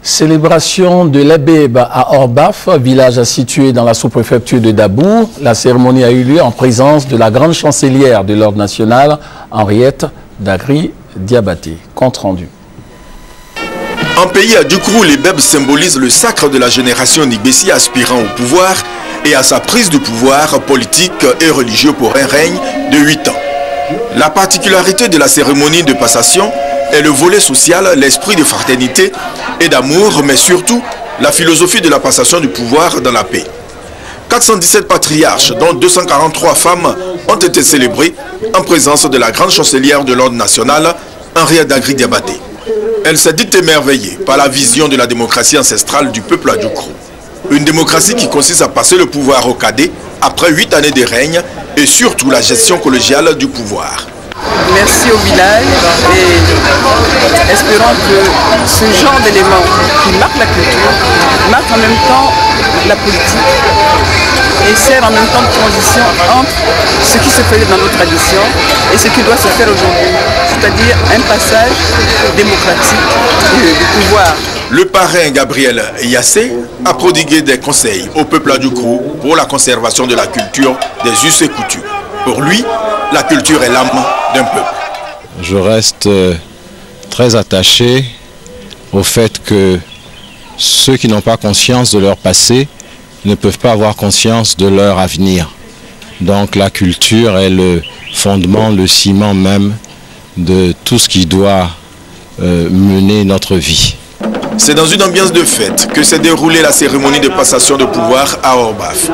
Célébration de l'Ebeb à Orbaf, village situé dans la sous-préfecture de Dabour. La cérémonie a eu lieu en présence de la grande chancelière de l'Ordre national, Henriette Dagri Diabaté. Compte rendu. En pays à Dukrou, l'Ebeb symbolise le sacre de la génération Nigbessi aspirant au pouvoir et à sa prise de pouvoir politique et religieux pour un règne de 8 ans. La particularité de la cérémonie de passation est le volet social, l'esprit de fraternité et d'amour, mais surtout la philosophie de la passation du pouvoir dans la paix. 417 patriarches, dont 243 femmes, ont été célébrés en présence de la grande chancelière de l'Ordre national, Henriette Dagri Diabaté. Elle s'est dite émerveillée par la vision de la démocratie ancestrale du peuple à Dukrou. Une démocratie qui consiste à passer le pouvoir au cadet après 8 années de règne et surtout la gestion collégiale du pouvoir. Merci au village et espérons que ce genre d'éléments qui marquent la culture, marquent en même temps la politique et sert en même temps de transition entre ce qui se faisait dans nos traditions et ce qui doit se faire aujourd'hui, c'est-à-dire un passage démocratique du pouvoir. Le parrain Gabriel Yassé a prodigué des conseils au peuple à Dukrou pour la conservation de la culture, des us et coutumes. Pour lui, la culture est l'âme d'un peuple. Je reste très attaché au fait que ceux qui n'ont pas conscience de leur passé ne peuvent pas avoir conscience de leur avenir. Donc la culture est le fondement, le ciment même de tout ce qui doit mener notre vie. C'est dans une ambiance de fête que s'est déroulée la cérémonie de passation de pouvoir à Orbaf.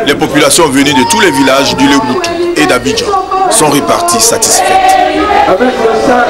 Les populations venues de tous les villages du Leboutou et d'Abidjan sont reparties satisfaites. Avec le sac,